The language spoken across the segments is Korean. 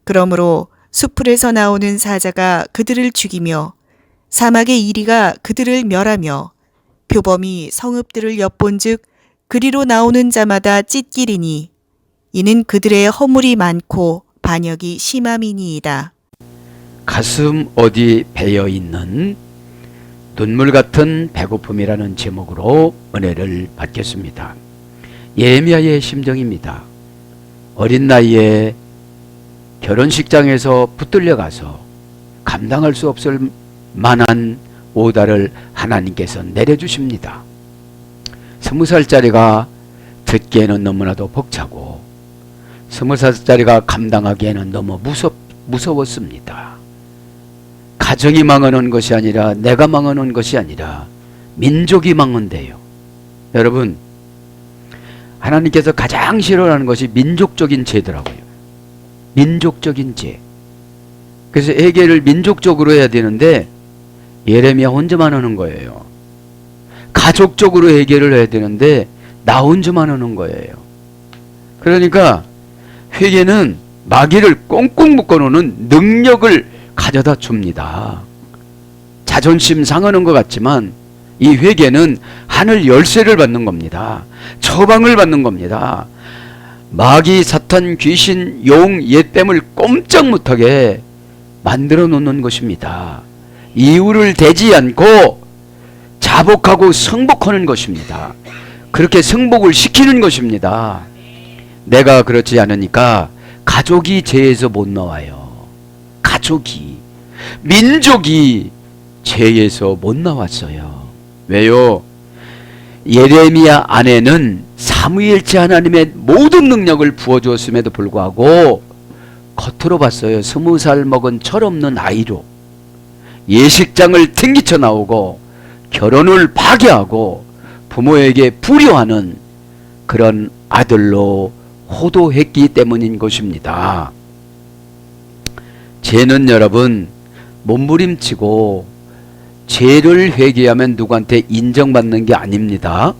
그러므로 수풀에서 나오는 사자가 그들을 죽이며 사막의 이리가 그들을 멸하며 표범이 성읍들을 엿본즉 그리로 나오는 자마다 찢기리니 이는 그들의 허물이 많고 반역이 심함이니이다. 가슴 어디 배어 있는 눈물 같은 배고픔이라는 제목으로 은혜를 받겠습니다. 예레미야의 심정입니다. 어린 나이에 결혼식장에서 붙들려 가서 감당할 수 없을 만한 오다를 하나님께서 내려주십니다. 20살짜리가 듣기에는 너무나도 벅차고 20살짜리가 감당하기에는 너무 무서웠습니다. 가정이 망하는 것이 아니라 내가 망하는 것이 아니라 민족이 망한대요. 여러분, 하나님께서 가장 싫어하는 것이 민족적인 죄더라고요. 민족적인 죄. 그래서 회개를 민족적으로 해야 되는데 예레미야 혼자만 하는 거예요. 가족적으로 회개를 해야 되는데 나 혼자만 하는 거예요. 그러니까 회개는 마귀를 꽁꽁 묶어놓는 능력을 가져다 줍니다. 자존심 상하는 것 같지만 이 회개는 하늘 열쇠를 받는 겁니다. 처방을 받는 겁니다. 마귀, 사탄, 귀신, 용, 옛뱀을 꼼짝 못하게 만들어 놓는 것입니다. 이유를 대지 않고 자복하고 승복하는 것입니다. 그렇게 승복을 시키는 것입니다. 내가 그렇지 않으니까 가족이 죄에서 못 나와요. 가족이, 민족이 죄에서 못 나왔어요. 왜요? 예레미야 안에는 삼위일체 하나님의 모든 능력을 부어주었음에도 불구하고 겉으로 봤어요. 20살 먹은 철없는 아이로 예식장을 튕기쳐 나오고 결혼을 파괴하고 부모에게 불효하는 그런 아들로 호도했기 때문인 것입니다. 죄는 여러분 몸부림치고 죄를 회개하면 누구한테 인정받는 게 아닙니다.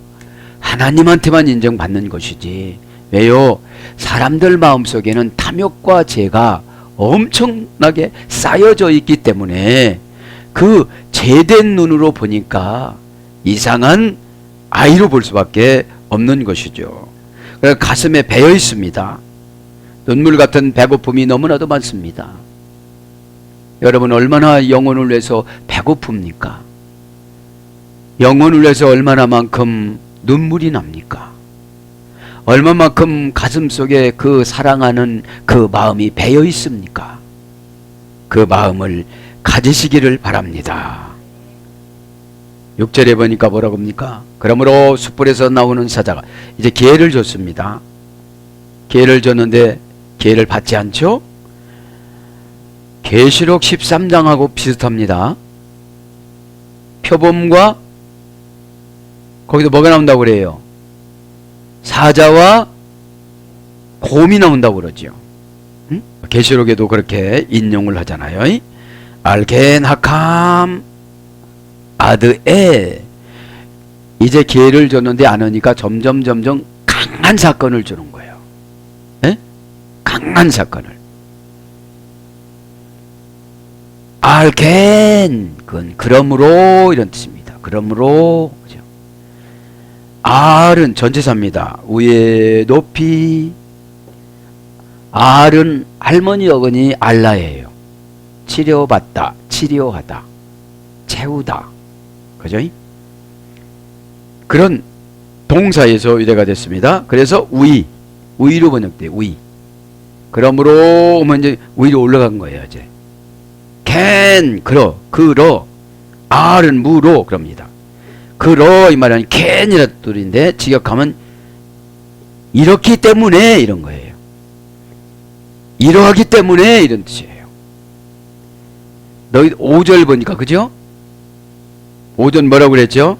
하나님한테만 인정받는 것이지. 왜요? 사람들 마음속에는 탐욕과 죄가 엄청나게 쌓여져 있기 때문에 그 죄된 눈으로 보니까 이상한 아이로 볼 수밖에 없는 것이죠. 그래서 가슴에 배어 있습니다. 눈물 같은 배고픔이 너무나도 많습니다. 여러분 얼마나 영혼을 위해서 배고픕니까? 영혼을 위해서 얼마나만큼 눈물이 납니까? 얼마만큼 가슴속에 그 사랑하는 그 마음이 배어 있습니까? 그 마음을 가지시기를 바랍니다. 6절에 보니까 뭐라고 합니까? 그러므로 숯불에서 나오는 사자가 이제 기회를 줬습니다. 기회를 줬는데 기회를 받지 않죠? 계시록 13장하고 비슷합니다. 표범과 거기도 뭐가 나온다고 그래요? 사자와 곰이 나온다고 그러죠. 응? 계시록에도 그렇게 인용을 하잖아요. 알겐 하캄 아드에 이제 기회를 줬는데 안 하니까 점점 강한 사건을 주는 거예요. 에? 강한 사건을. 알겐 그건 그러므로 이런 뜻입니다. 그러므로 그죠? 알은 전치사입니다. 위에 높이. 알은 할머니 어근이 알라예요. 치료받다, 치료하다, 채우다. 그죠? 그런 동사에서 유래가 됐습니다. 그래서 위로 번역돼요. 위. 그러므로 오면 이제 위로 올라간 거예요. 이제 캔 그러 알은 무로 그럽니다. 그러 이 말은 캔이라는 뜻인데 직역하면 이렇기 때문에 이런 거예요. 이러하기 때문에 이런 뜻이에요. 너희 5절 보니까 그죠? 5절 뭐라고 그랬죠?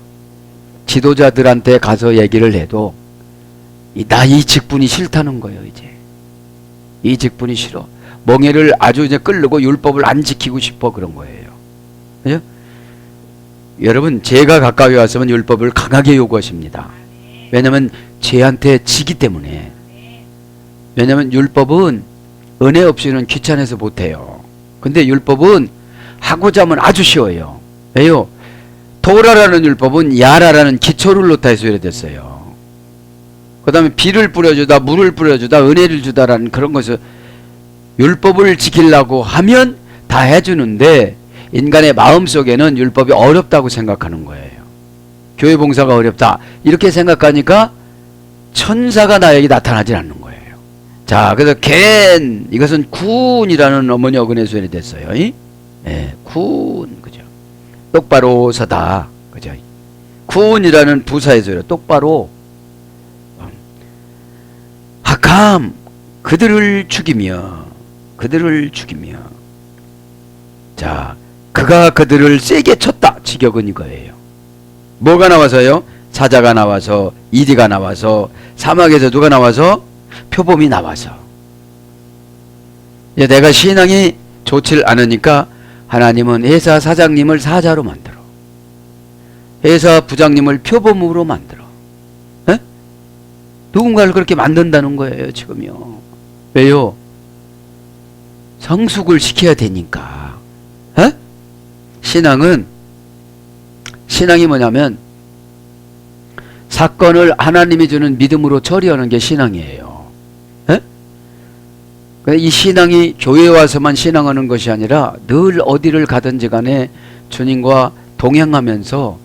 지도자들한테 가서 얘기를 해도 나 이 직분이 싫다는 거예요. 이제 이 직분이 싫어. 멍에를 아주 이제 끌고 율법을 안 지키고 싶어 그런 거예요. 그죠? 여러분 죄가 가까이 왔으면 율법을 강하게 요구하십니다. 왜냐하면 죄한테 지기 때문에. 왜냐하면 율법은 은혜 없이는 귀찮아서 못해요. 근데 율법은 하고자 하면 아주 쉬워요. 왜요? 도라라는 율법은 야라라는 기초를 놓다 해서 이래됐어요. 그 다음에 비를 뿌려주다, 물을 뿌려주다, 은혜를 주다라는 그런 것을 율법을 지키려고 하면 다 해주는데, 인간의 마음속에는 율법이 어렵다고 생각하는 거예요. 교회 봉사가 어렵다 이렇게 생각하니까 천사가 나에게 나타나질 않는 거예요. 자, 그래서 겐, 이것은 군이라는 어머니 어근에서 됐어요. 예, 군, 그죠? 똑바로 서다, 그죠? 군이라는 부사에서 똑바로. 하캄, 그들을 죽이며. 자, 그가 그들을 세게 쳤다. 직역은 이거예요. 뭐가 나와서요? 사자가 나와서, 이리가 나와서, 사막에서 누가 나와서? 표범이 나와서. 이제 내가 신앙이 좋질 않으니까 하나님은 회사 사장님을 사자로 만들어, 회사 부장님을 표범으로 만들어. 에? 누군가를 그렇게 만든다는 거예요 지금요. 왜요? 성숙을 시켜야 되니까. 에? 신앙이 뭐냐면 사건을 하나님이 주는 믿음으로 처리하는 게 신앙이에요. 이 신앙이 교회에 와서만 신앙하는 것이 아니라 늘 어디를 가든지 간에 주님과 동행하면서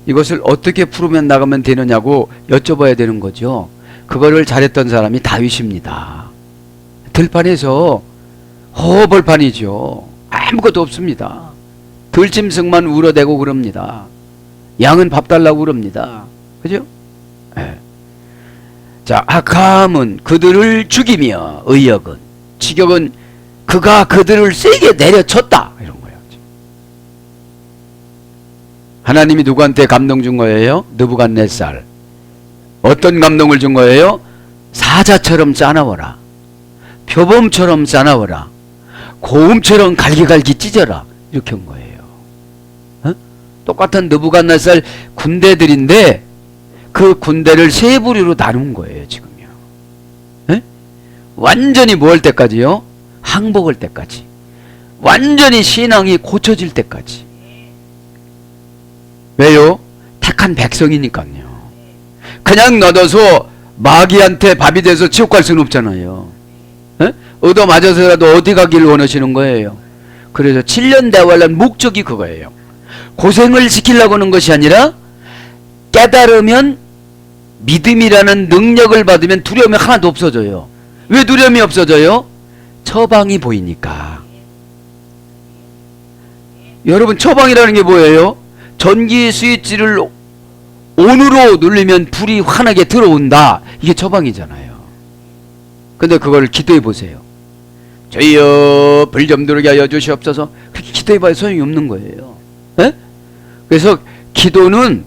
이것을 어떻게 풀으면 나가면 되느냐고 여쭤봐야 되는 거죠. 그거를 잘했던 사람이 다윗입니다. 들판에서 허벌판이죠. 아무것도 없습니다. 들짐승만 울어대고 그럽니다. 양은 밥 달라고 그럽니다. 그죠? 네. 자, 하캄은 그들을 죽이며, 의역은, 직역은 그가 그들을 세게 내려쳤다 이런 거예요. 하나님이 누구한테 감동 준 거예요? 느부갓네살. 어떤 감동을 준 거예요? 사자처럼 싸나워라, 표범처럼 싸나워라, 고음처럼 갈기갈기 찢어라, 이렇게 한 거예요. 어? 똑같은 느부갓네살 군대들인데 그 군대를 세 부류로 나눈 거예요 지금요. 에? 완전히 뭐 할 때까지요? 항복할 때까지. 완전히 신앙이 고쳐질 때까지. 왜요? 택한 백성이니까요. 그냥 놔둬서 마귀한테 밥이 돼서 지옥 갈 수는 없잖아요. 에? 얻어 맞아서라도 어디 가기를 원하시는 거예요. 그래서 7년 대화하는 목적이 그거예요. 고생을 시키려고 하는 것이 아니라 깨달으면, 믿음이라는 능력을 받으면 두려움이 하나도 없어져요. 왜 두려움이 없어져요? 처방이 보이니까. 여러분, 처방이라는 게 뭐예요? 전기 스위치를 온으로 누르면 불이 환하게 들어온다. 이게 처방이잖아요. 근데 그걸 기도해 보세요. 저희여 불 좀 들어오게 하여 주시옵소서. 그렇게 기도해 봐야 소용이 없는 거예요. 에? 그래서 기도는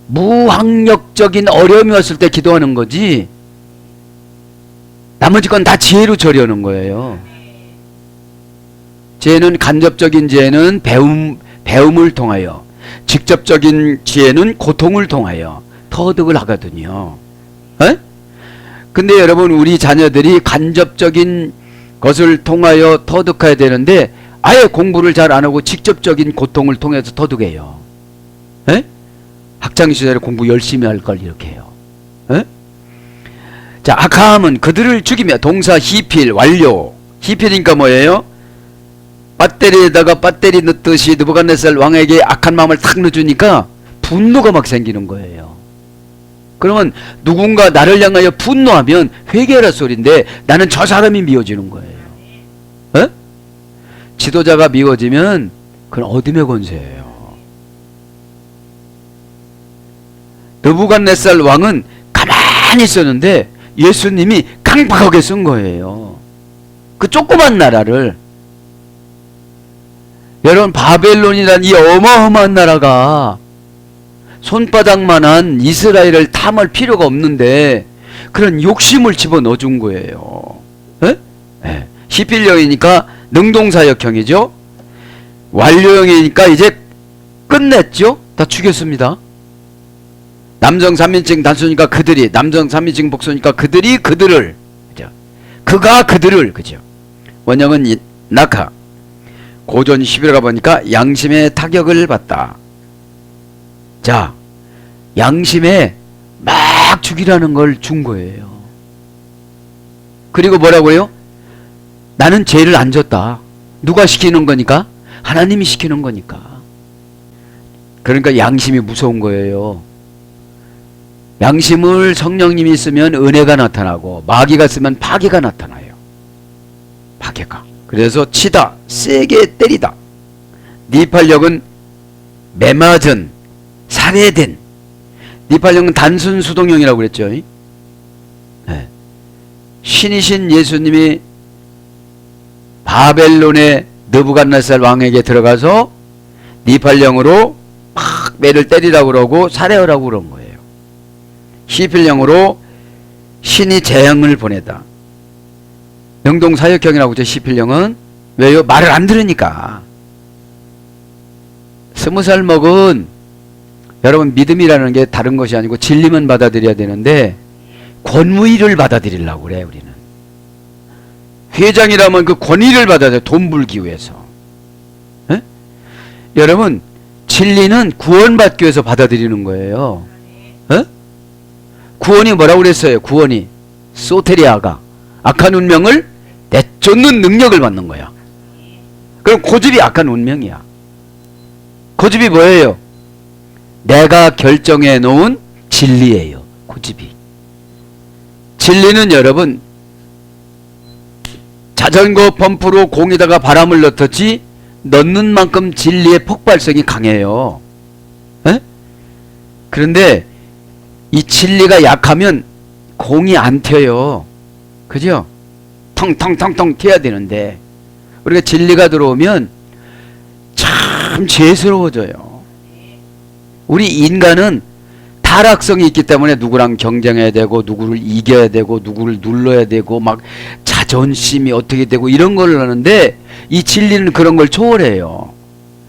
무학력적인 어려움이 왔을 때 기도하는 거지, 나머지 건 다 지혜로 처리하는 거예요. 지혜는, 간접적인 지혜는 배움을 통하여, 직접적인 지혜는 고통을 통하여 터득을 하거든요. 에? 근데 여러분, 우리 자녀들이 간접적인 것을 통하여 터득해야 되는데 아예 공부를 잘 안 하고 직접적인 고통을 통해서 터득해요. 에? 학창시절에 공부 열심히 할 걸 이렇게 해요. 에? 자, 하캄은 그들을 죽이며, 동사 히필 완료. 히필이니까 뭐예요? 배터리에다가 배터리 넣듯이 느부갓네살 왕에게 악한 마음을 탁 넣어주니까 분노가 막 생기는 거예요. 그러면 누군가 나를 향하여 분노하면 회개하라 소리인데 나는 저 사람이 미워지는 거예요. 에? 지도자가 미워지면 그건 어둠의 권세예요. 느부갓네살 왕은 가만히 있었는데 예수님이 강박하게 쓴 거예요. 그 조그만 나라를. 여러분, 바벨론이란 이 어마어마한 나라가 손바닥만한 이스라엘을 탐할 필요가 없는데 그런 욕심을 집어넣어 준 거예요. 에? 에. 히필령이니까 능동사역형이죠. 완료형이니까 이제 끝냈죠. 다 죽였습니다. 남성 3인칭 단수니까 그들이, 남성 3인칭 복수니까 그들이 그들을, 그죠? 그가 그들을, 그죠? 원형은 낙하. 고전 11가 보니까 양심의 타격을 받다. 자, 양심에 막 죽이라는 걸 준 거예요. 그리고 뭐라고요? 나는 죄를 안 졌다. 누가 시키는 거니까? 하나님이 시키는 거니까. 그러니까 양심이 무서운 거예요. 양심을 성령님이 쓰면 은혜가 나타나고 마귀가 쓰면 파괴가 나타나요. 파괴가. 그래서 치다, 세게 때리다. 니팔력은 매맞은, 살해된. 니팔력은 단순 수동형이라고 그랬죠. 네. 신이신 예수님이 바벨론의 느부갓네살 왕에게 들어가서 니팔령으로 막 매를 때리라고 그러고 살해하라고 그런 거예요. 시필령으로 신이 재앙을 보내다. 능동사역형이라고 했죠. 시필령은. 왜요? 말을 안 들으니까. 20살 먹은 여러분, 믿음이라는 게 다른 것이 아니고 진리만 받아들여야 되는데 권위를 받아들이려고 그래. 우리는 회장이라면 그 권위를 받아야 돼. 돈 벌기 위해서. 에? 여러분, 진리는 구원받기 위해서 받아들이는 거예요. 에? 구원이 뭐라고 그랬어요? 구원이 소테리아가 악한 운명을 내쫓는 능력을 받는 거야. 그럼 고집이 악한 운명이야. 고집이 뭐예요? 내가 결정해 놓은 진리예요. 고집이. 진리는 여러분, 자전거 펌프로 공에다가 바람을 넣듯이 넣는 만큼 진리의 폭발성이 강해요. 에? 그런데 이 진리가 약하면 공이 안 튀어요. 그죠? 텅텅텅텅 튀어야 되는데 우리가 진리가 들어오면 참 죄스러워져요. 우리 인간은 타락성이 있기 때문에 누구랑 경쟁해야 되고 누구를 이겨야 되고 누구를 눌러야 되고 막 자존심이 어떻게 되고 이런 걸 하는데 이 진리는 그런 걸 초월해요.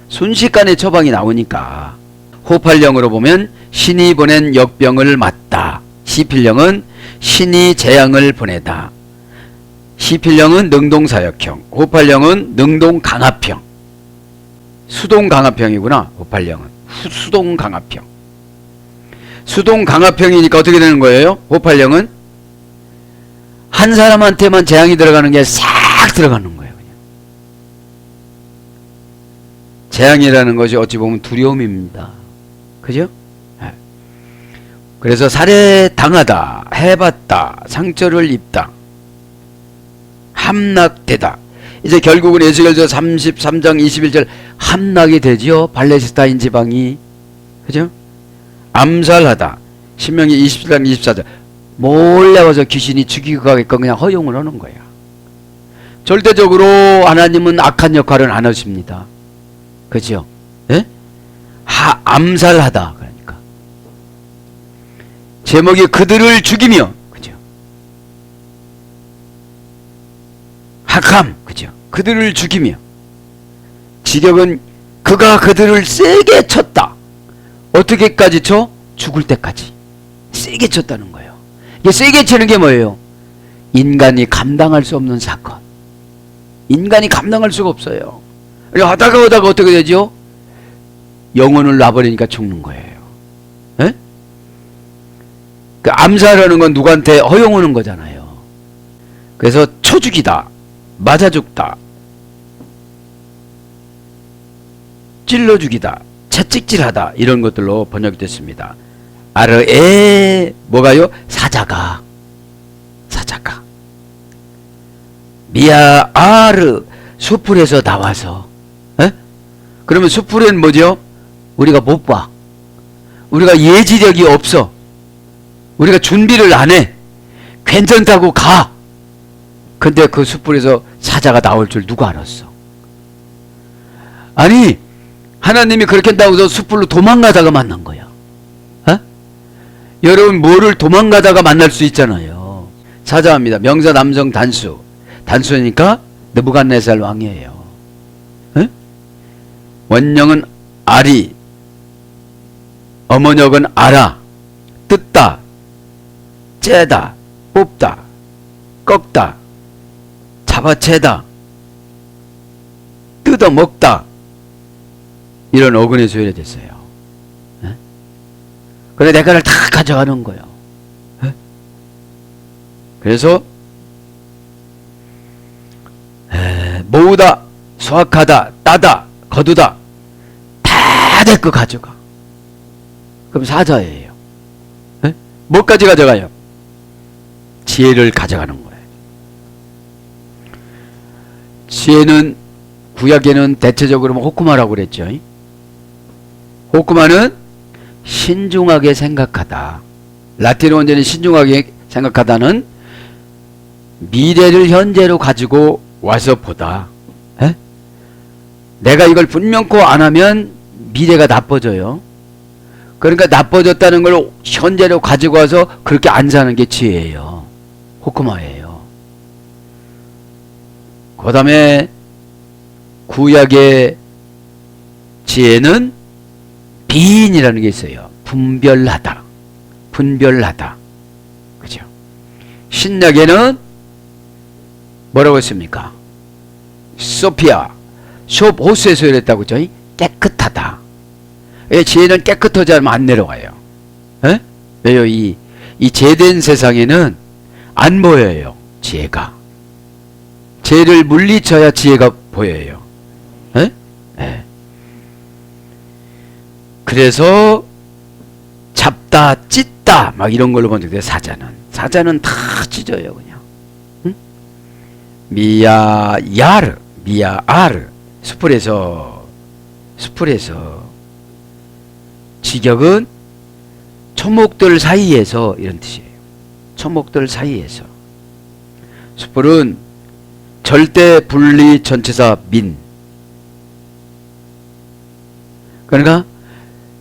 순식간에 처방이 나오니까. 호팔령으로 보면 신이 보낸 역병을 맞다. 시필령은 신이 재앙을 보내다. 시필령은 능동사역형, 호팔령은 능동강압형. 수동강압형이구나. 호팔령은 수동강압형. 수동강압형이니까 어떻게 되는 거예요? 호팔령은 한 사람한테만 재앙이 들어가는 게 싹 들어가는 거예요. 그냥. 재앙이라는 것이 어찌 보면 두려움입니다. 그죠? 네. 그래서 살해당하다, 해봤다, 상처를 입다, 함락되다. 이제 결국은 에스겔서 33장 21절 함락이 되죠. 발레스타인 지방이. 그죠? 암살하다. 신명기 27장 24절 몰래 와서 귀신이 죽이고 가게끔 그냥 허용을 하는 거야. 절대적으로 하나님은 악한 역할은 안 하십니다. 그죠? 예? 암살하다. 그러니까 제목이 그들을 죽이며, 그죠? 학함, 그죠? 그들을 죽이며. 직역은 그가 그들을 세게 쳤다. 어떻게까지 쳐? 죽을 때까지 세게 쳤다는 거예요. 이게 세게 치는 게 뭐예요? 인간이 감당할 수 없는 사건. 인간이 감당할 수가 없어요. 하다가 어떻게 되죠? 영혼을 놔버리니까 죽는 거예요. 에? 그 암살하는 건 누구한테 허용하는 거잖아요. 그래서 쳐 죽이다, 맞아 죽다, 찔러 죽이다, 채찍질하다, 이런 것들로 번역이 됐습니다. 아르에 뭐가요? 사자가 미아아르 수풀에서 나와서. 에? 그러면 수풀엔 뭐죠? 우리가 못 봐. 우리가 예지력이 없어. 우리가 준비를 안 해. 괜찮다고 가. 근데 그 수풀에서 사자가 나올 줄 누가 알았어? 아니, 하나님이 그렇게 한다고 해서 숲으로 도망가다가 만난 거야. 어? 여러분, 뭐를 도망가다가 만날 수 있잖아요. 사자입니다. 명사 남성 단수. 단수니까 느부갓네살 왕이에요. 어? 원령은 아리, 어머역은 아라. 뜯다, 째다, 뽑다, 꺾다, 잡아채다, 뜯어먹다, 이런 어근에 소멸됐어요. 그래 내 거를 다 가져가는 거예요. 그래서 모으다, 수확하다, 따다, 거두다, 다 내 거 가져가. 그럼 사자예요. 뭐까지 가져가요? 지혜를 가져가는 거예요. 지혜는 구약에는 대체적으로 호쿠마라고 그랬죠. 호쿠마는 신중하게 생각하다. 라틴어 원제는 신중하게 생각하다는 미래를 현재로 가지고 와서 보다. 내가 이걸 분명코 안 하면 미래가 나빠져요. 그러니까 나빠졌다는 걸 현재로 가지고 와서 그렇게 안 사는 게 지혜예요. 호크마예요. 그 다음에 구약의 지혜는 비인이라는 게 있어요. 분별하다. 분별하다. 그죠? 신약에는 뭐라고 했습니까? 소피아, 호수에서 이랬다고 했죠. 깨끗하다. 지혜는 깨끗하지 않으면 안 내려가요. 왜요? 이 죄된 세상에는 안 보여요. 지혜가. 죄를 물리쳐야 지혜가 보여요. 그래서 잡다, 찢다 막 이런 걸로 번역돼요. 사자는 다 찢어요. 그냥. 미야야르, 미야아르, 수풀에서 직역은 초목들 사이에서 이런 뜻이에요. 초목들 사이에서. 수풀은 절대 분리 전치사 민. 그러니까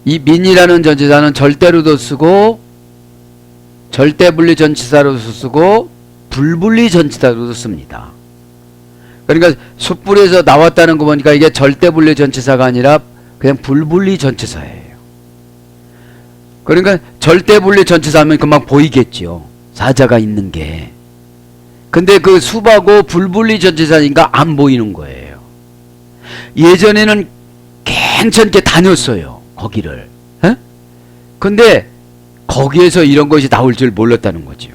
이 민이라는 전치사는 절대로도 쓰고 절대 분리 전치사로도 쓰고 불분리 전치사로도 씁니다. 그러니까 숯불에서 나왔다는 거 보니까 이게 절대 분리 전치사가 아니라 그냥 불분리 전치사예요. 그러니까 절대 분리 전치사하면 금방 보이겠죠. 사자가 있는 게. 근데 그 숲하고 불분리 전치사니까 안 보이는 거예요. 예전에는 괜찮게 다녔어요. 거기를. 근데 거기에서 이런 것이 나올 줄 몰랐다는 거죠.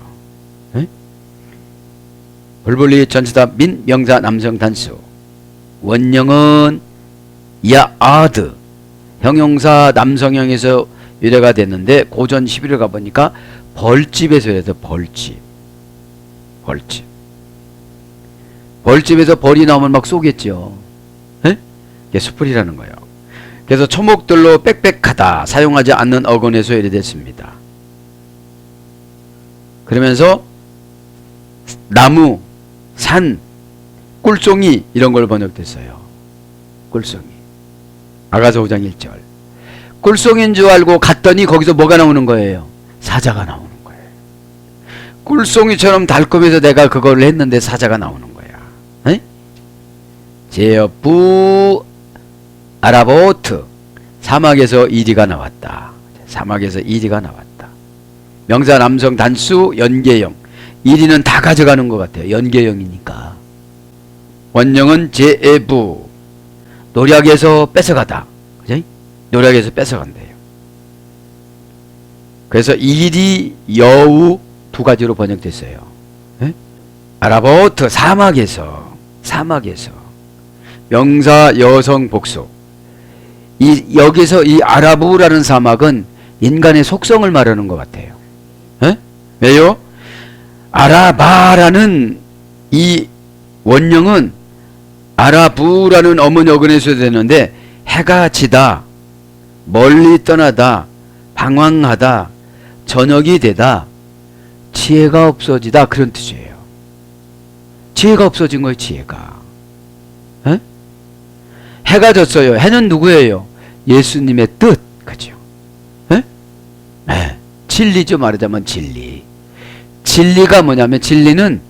불분리 전치사 민 명사 남성 단수. 원형은 야아드 형용사 남성형에서 유래가 됐는데 고전 11을 가보니까 벌집에서 유래해서 벌집에서 벌이 나오면 막 쏘겠죠. 이게 수풀이라는 거예요. 그래서 초목들로 빽빽하다 사용하지 않는 어근에서 유래됐습니다. 그러면서 나무, 산, 꿀송이 이런 걸 번역됐어요. 꿀송이. 아가서 5장 1절. 꿀송인 줄 알고 갔더니 거기서 뭐가 나오는 거예요? 사자가 나오는 거예요. 꿀송이처럼 달콤해서 내가 그걸 했는데 사자가 나오는 거야. 제어부 아라보트 사막에서 이리가 나왔다. 사막에서 이리가 나왔다. 명사 남성 단수 연계형. 이리는 다 가져가는 것 같아요. 연계형이니까. 원형은 제에부 노략에서 뺏어가다. 그죠? 노략에서 뺏어간대요. 그래서 이리 여우 두 가지로 번역됐어요. 아라보트 사막에서 명사 여성 복수. 여기서 이 아라부라는 사막은 인간의 속성을 말하는 것 같아요. 왜요? 아라바라는 이 원형은 아라부라는 어머니 어근에서 되는데 해가 지다, 멀리 떠나다, 방황하다, 저녁이 되다, 지혜가 없어지다 그런 뜻이에요. 지혜가 없어진 거예요. 지혜가. 해가 졌어요. 해는 누구예요? 예수님의 뜻. 그죠? 진리죠. 말하자면 진리. 진리가 뭐냐면 진리는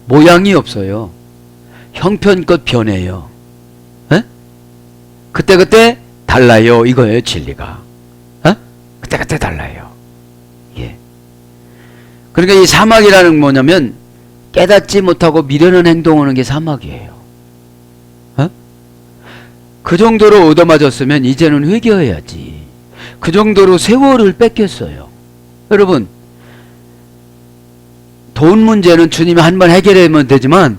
모양이 없어요. 형편껏 변해요. 그때그때 달라요. 이거예요. 진리가. 그때그때 달라요. 예. 그러니까 이 사막이라는 뭐냐면 깨닫지 못하고 미련한 행동하는 게 사막이에요. 어? 그 정도로 얻어맞았으면 이제는 회개해야지. 그 정도로 세월을 뺏겼어요. 여러분, 돈 문제는 주님이 한번 해결하면 되지만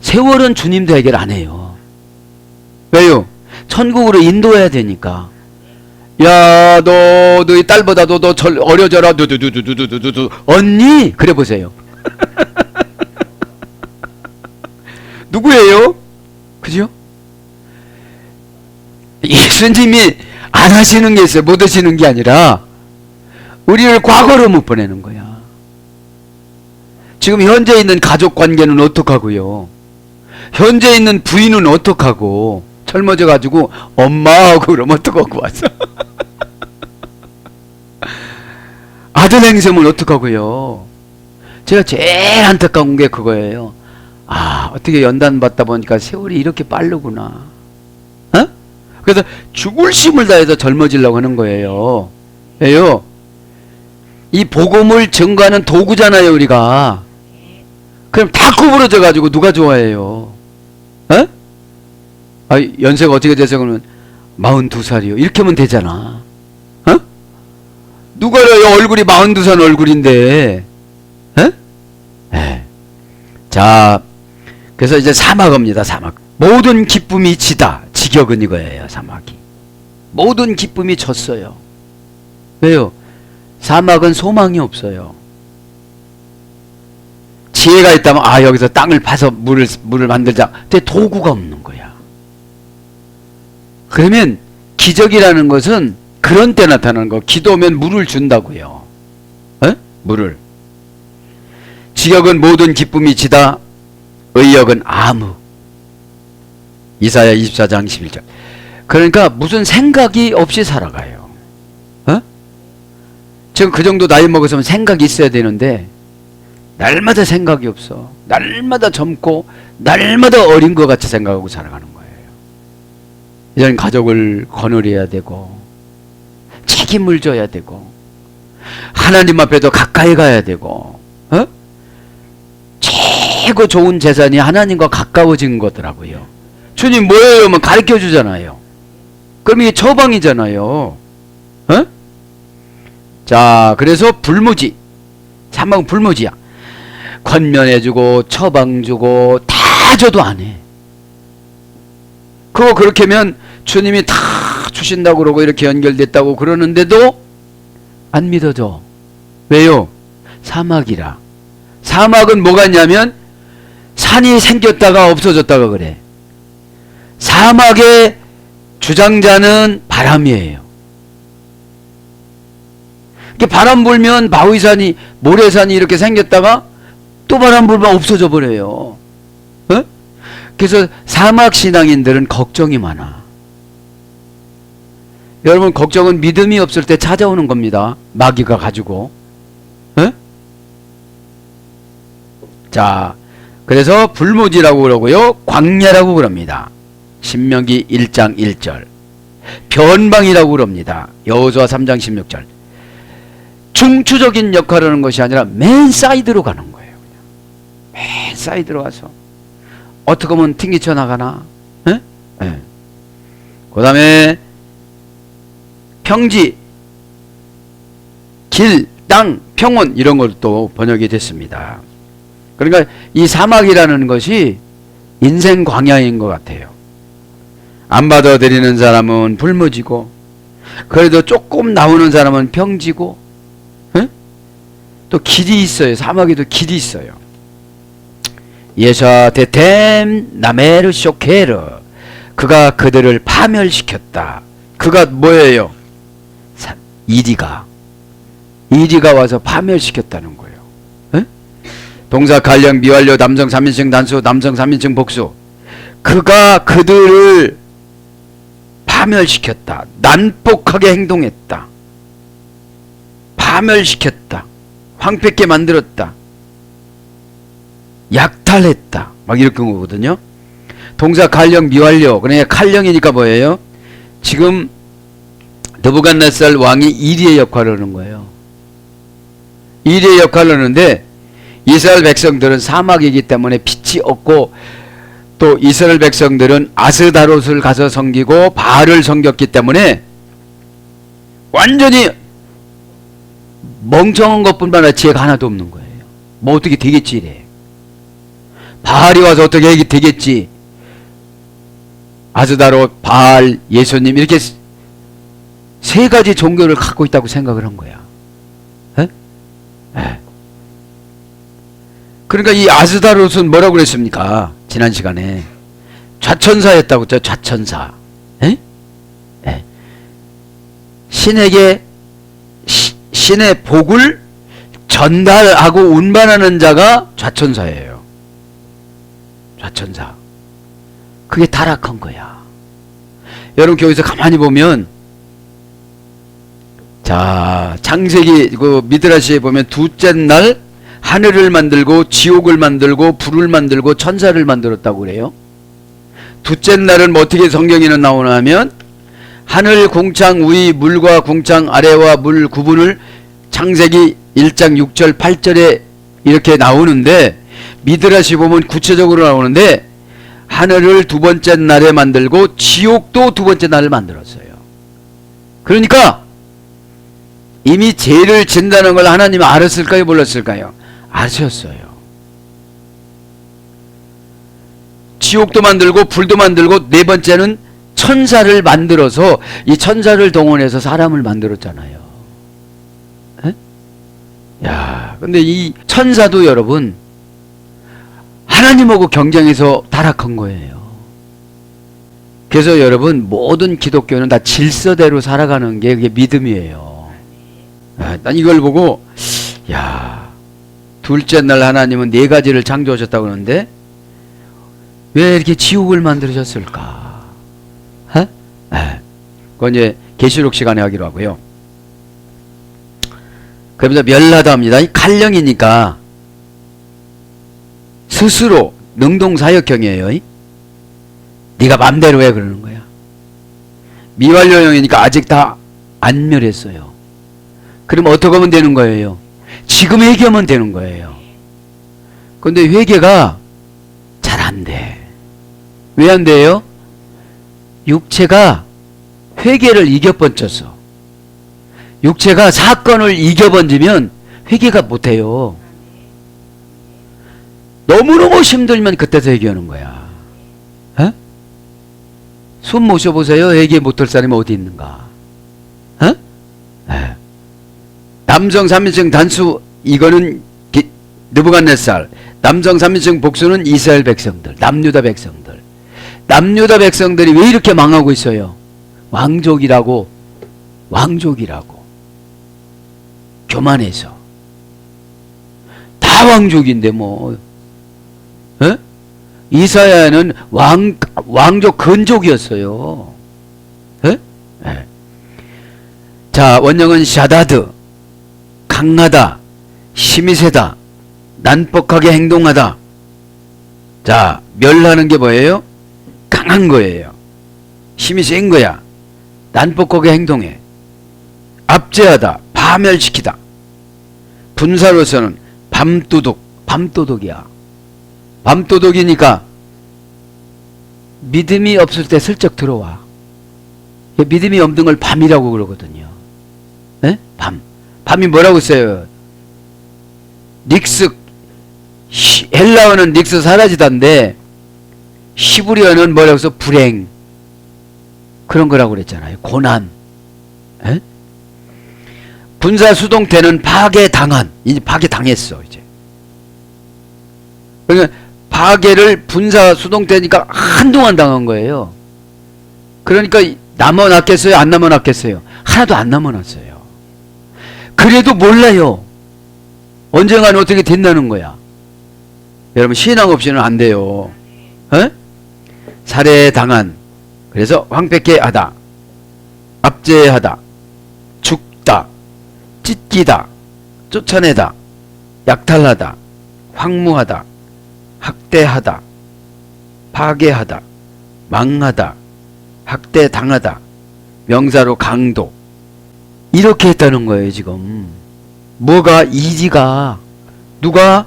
세월은 주님도 해결 안 해요. 왜요? 천국으로 인도해야 되니까. 야, 너희 딸보다도 너 어려져라. 두두두두두두두. 언니? 그래 보세요. 누구예요? 그죠? 예수님이 안 하시는 게 있어요. 못 하시는 게 아니라 우리를 과거로 못 보내는 거야. 지금 현재 있는 가족 관계는 어떡하고요? 현재 있는 부인은 어떡하고? 젊어져 가지고 엄마하고 그러면 어떡하고 왔어? 아들 행세면 어떡하고요? 제가 제일 안타까운 게 그거예요. 아, 어떻게 연단 받다 보니까 세월이 이렇게 빠르구나. 어? 그래서 죽을 힘을 다해서 젊어지려고 하는 거예요. 왜요? 이 복음을 증거하는 도구잖아요, 우리가. 그럼 다 구부러져 가지고 누가 좋아해요? 어? 아, 연세가 어떻게 되세요? 그러면 42살이요. 이렇게 하면 되잖아. 어? 누가 얼굴이 42살 얼굴인데. 어? 네. 자, 그래서 이제 사막입니다. 사막. 모든 기쁨이 지다. 직역은 이거예요. 사막이. 모든 기쁨이 졌어요. 왜요? 사막은 소망이 없어요. 지혜가 있다면 아, 여기서 땅을 파서 물을 만들자. 근데 도구가 없는 거야. 그러면 기적이라는 것은 그런 때 나타나는 거. 기도하면 물을 준다고요. 에? 물을. 직역은 모든 기쁨이 지다. 의역은 아무. 이사야 24장 11절. 그러니까 무슨 생각이 없이 살아가요. 어? 지금 그 정도 나이 먹었으면 생각이 있어야 되는데 날마다 생각이 없어. 날마다 젊고 날마다 어린 것 같이 생각하고 살아가는 거예요. 이제는 가족을 거느려야 되고 책임을 져야 되고 하나님 앞에도 가까이 가야 되고 어? 최고 좋은 재산이 하나님과 가까워진 거더라고요. 주님 뭐예요? 뭐 가르쳐 주잖아요. 그럼 이게 처방이잖아요. 어? 자, 그래서 불무지. 사막은 불무지야. 권면해주고 처방주고 다 줘도 안 해. 그거 그렇게 하면 주님이 다 주신다고 그러고 이렇게 연결됐다고 그러는데도 안 믿어져. 왜요? 사막이라. 사막은 뭐가 있냐면 산이 생겼다가 없어졌다가 그래. 사막의 주장자는 바람이에요. 이렇게 바람 불면 바위산이 모래산이 이렇게 생겼다가 또 바람 불면 없어져 버려요. 어? 그래서 사막 신앙인들은 걱정이 많아. 여러분, 걱정은 믿음이 없을 때 찾아오는 겁니다. 마귀가 가지고. 어? 자, 그래서 불무지라고 그러고요. 광야라고 그럽니다. 신명기 1장 1절. 변방이라고 그럽니다. 여호수아 3장 16절. 중추적인 역할을 하는 것이 아니라 맨 사이드로 가는 거예요. 맨 사이드로 가서 어떻게 하면 튕기쳐 나가나? 네? 그 다음에 평지, 길, 땅, 평원 이런 것도 번역이 됐습니다. 그러니까 이 사막이라는 것이 인생 광야인 것 같아요. 안 받아들이는 사람은 불무지고 그래도 조금 나오는 사람은 평지고 또 길이 있어요. 사막에도 길이 있어요. 예샤 데템 나메르 쇼케르. 그가 그들을 파멸시켰다. 그가 뭐예요? 이리가 와서 파멸시켰다는 거예요. 에? 동사 관령 미완료 남성 3인칭 단수 남성 3인칭 복수. 그가 그들을 파멸시켰다. 난폭하게 행동했다. 파멸시켰다. 황폐케 만들었다. 약탈했다. 막 이렇게 한 거거든요. 동사 칼령 미완료. 그러니까 칼령이니까 뭐예요? 지금 느부갓네살 왕이 이리의 역할을 하는 거예요. 이리의 역할을 하는데 이스라엘 백성들은 사막이기 때문에 빛이 없고, 또 이스라엘 백성들은 아스다롯을 가서 섬기고 바알을 섬겼기 때문에 완전히 멍청한 것뿐만 아니라 지혜가 하나도 없는 거예요. 뭐 어떻게 되겠지 이래. 바알이 와서 어떻게 되겠지. 아스다롯, 바알, 예수님 이렇게 세 가지 종교를 갖고 있다고 생각을 한 거야. 에? 에. 그러니까 이 아스다롯은 뭐라고 그랬습니까? 지난 시간에 좌천사였다고 했죠. 좌천사. 에? 에. 신에게 신의 복을 전달하고 운반하는 자가 좌천사예요. 좌천사. 그게 타락한 거야. 여러분 교회에서 가만히 보면, 자, 창세기 그 미드라시에 보면 둘째 날 하늘을 만들고 지옥을 만들고 불을 만들고 천사를 만들었다고 그래요. 둘째 날은 뭐 어떻게 성경에는 나오나 하면 하늘 궁창 위 물과 궁창 아래와 물 구분을 창세기 1장 6절 8절에 이렇게 나오는데, 미드라시 보면 구체적으로 나오는데 하늘을 두 번째 날에 만들고 지옥도 두 번째 날을 만들었어요. 그러니까 이미 죄를 진다는 걸 하나님은 알았을까요? 몰랐을까요? 아셨어요. 지옥도 만들고 불도 만들고 네 번째는 천사를 만들어서 이 천사를 동원해서 사람을 만들었잖아요. 에? 야, 근데 이 천사도 여러분 하나님하고 경쟁해서 타락한 거예요. 그래서 여러분 모든 기독교는 다 질서대로 살아가는 게 그게 믿음이에요. 난 이걸 보고 야, 둘째 날 하나님은 네 가지를 창조하셨다고 그러는데 왜 이렇게 지옥을 만들으셨을까? 그건 이제 계시록 시간에 하기로 하고요. 그러면서 멸하다 합니다. 이 칼령이니까 스스로 능동사역형이에요. 네가 맘대로 해 그러는 거야. 미완료형이니까 아직 다 안 멸했어요. 그럼 어떻게 하면 되는 거예요? 지금 회개하면 되는 거예요. 근데 회개가 잘 안 돼. 왜 안 돼요? 육체가 회개를 이겨번져서, 육체가 사건을 이겨번지면 회개가 못해요. 너무너무 힘들면 그때서 회개하는 거야. 에? 숨 모셔보세요. 회개 못할 사람이 어디 있는가? 에? 에. 남성 3인칭 단수, 이거는 느부갓네살. 남성 3인칭 복수는 이스라엘 백성들, 남유다 백성들. 남유다 백성들이 왜 이렇게 망하고 있어요? 왕족이라고 교만해서. 다 왕족인데 뭐. 에? 이사야는 왕족 근족이었어요. 에? 에. 자, 원형은 샤다드, 강하다, 힘이 세다, 난폭하게 행동하다. 자, 멸하는 게 뭐예요? 강한 거예요. 힘이 센 거야. 난폭하게 행동해. 압제하다, 파멸시키다. 분사로서는 밤도둑이야. 밤도둑이니까 믿음이 없을 때 슬쩍 들어와. 믿음이 없는 걸 밤이라고 그러거든요. 에? 밤이 뭐라고 써요? 닉스, 헬라어는 닉스 사라지던데 히브리어는 뭐라고 써? 불행. 그런 거라고 그랬잖아요. 고난. 에? 분사수동태는 파괴당한. 이제 파괴당했어 이제. 그러니까 파괴를 분사수동태니까 한동안 당한 거예요. 그러니까 남아났겠어요? 안 남아났겠어요? 하나도 안 남아났어요. 그래도 몰라요. 언젠가는 어떻게 된다는 거야. 여러분 신앙 없이는 안 돼요. 에? 살해당한. 그래서 황폐케 하다, 압제하다, 죽다, 찢기다, 쫓아내다, 약탈하다, 황무하다, 학대하다, 파괴하다, 망하다, 학대당하다, 명사로 강도. 이렇게 했다는 거예요 지금. 뭐가? 이지가. 누가?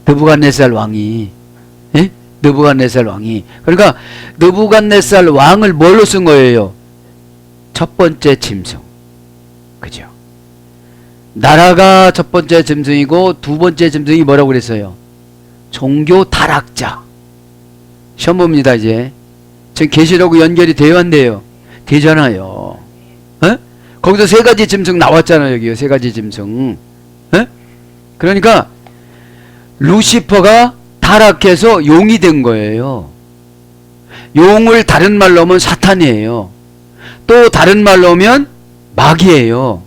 느부갓네살 왕이, 예? 느부갓네살 왕이. 그러니까 느부갓네살 왕을 뭘로 쓴 거예요? 첫 번째 짐승. 그죠? 나라가 첫 번째 짐승이고 두 번째 짐승이 뭐라고 그랬어요? 종교 타락자. 시험 봅니다 이제. 지금 계시록 연결이 돼요 안 돼요? 되잖아요. 에? 거기서 세 가지 짐승 나왔잖아요. 여기요. 세 가지 짐승. 에? 그러니까 루시퍼가 타락해서 용이 된 거예요. 용을 다른 말로 하면 사탄이에요. 또 다른 말로 하면 마귀예요.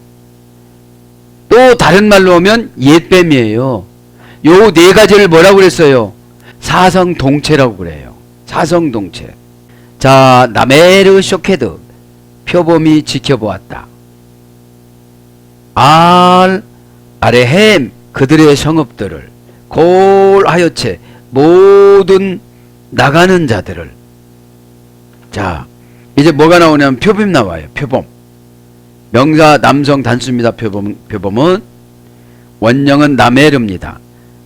또 다른 말로 하면 옛뱀이에요. 요 네 가지를 뭐라고 그랬어요? 사성동체라고 그래요. 사성동체. 자, 나메르 쇼케드 표범이 지켜보았다. 아레헴 그들의 성읍들을 골하여채 모든 나가는 자들을. 자, 이제 뭐가 나오냐면 표범 나와요. 표범. 명사 남성 단수입니다. 표범은 원형은 나메르입니다.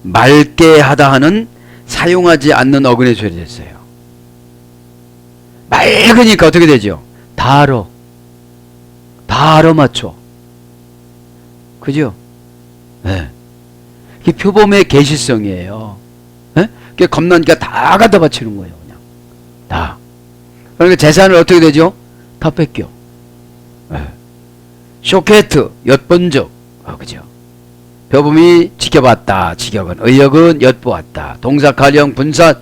맑게 하다 하는 사용하지 않는 어근에 처리됐어요. 맑으니까 어떻게 되죠? 다 알아맞혀. 그죠? 네. 이게 표범의 계시성이에요. 네? 그게 겁나니까 다 갖다 바치는 거예요. 그냥 다. 그러니까 재산을 어떻게 되죠? 다 뺏겨. 네. 쇼케트 엿본적. 그죠? 표범이 지켜봤다. 직역은 의역은 엿보았다. 동사 가령 분사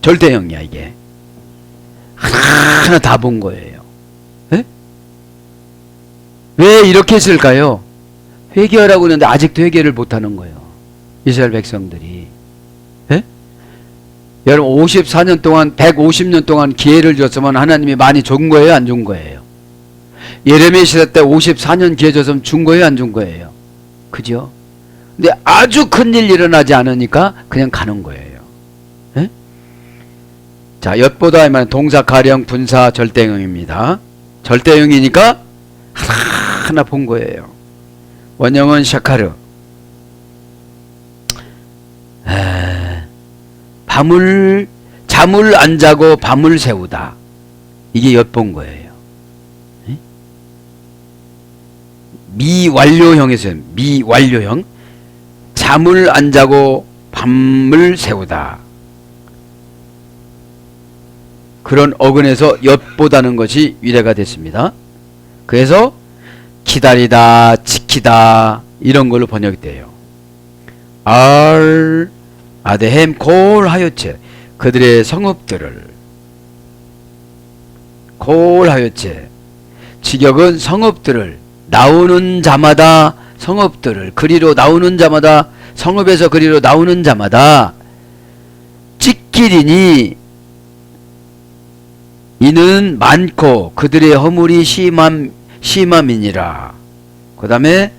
절대형이야 이게. 하나하나 다 본 거예요. 에? 왜 이렇게 했을까요? 회개하라고 했는데 아직도 회개를 못하는 거예요. 이스라엘 백성들이. 에? 여러분 54년 동안 150년 동안 기회를 줬으면 하나님이 많이 준 거예요? 안 준 거예요? 예레미야 시대 때 54년 기회 줬으면 준 거예요? 안 준 거예요? 그죠? 근데 아주 큰일 일어나지 않으니까 그냥 가는 거예요. 에? 자, 엿보다 하면 동사 가령 분사 절대형입니다. 절대형이니까 하나 본 거예요. 원형은 샤카르. 잠을 안 자고 밤을 새우다. 이게 엿본 거예요. 에? 미완료형에서요. 미완료형. 잠을 안 자고 밤을 새우다. 그런 어근에서 엿보다는 것이 위례가 됐습니다. 그래서 기다리다, 지키다 이런 걸로 번역이 돼요. 아데헴 골하여채 그들의 성읍들을 골하여채 직역은 성읍들을 나오는 자마다 성읍들을 그리로 나오는 자마다 성읍에서 그리로 나오는 자마다 찢기리니 이는 많고 그들의 허물이 심함이니라. 그 다음에